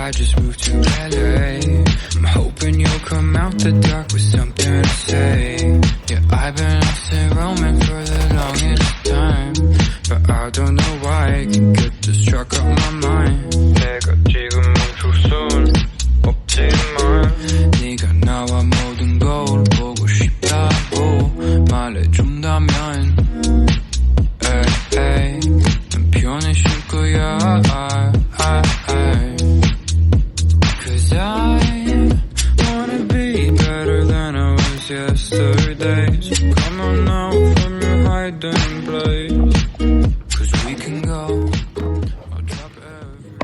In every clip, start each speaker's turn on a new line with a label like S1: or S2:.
S1: I just moved to LA. I'm hoping you'll come out the dark with something to say. Yeah, I've been lost and roaming for the longest time, but I don't know why I can get this track out my mind. 내가 지금 멈출 순 없지만 네가 나와 모든 걸 보고 싶다고 말해준다면 에이, 난 편해질 거야. Yesterday, so come on out from your hiding place, 'cause we can go. I'll drop every.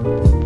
S2: you.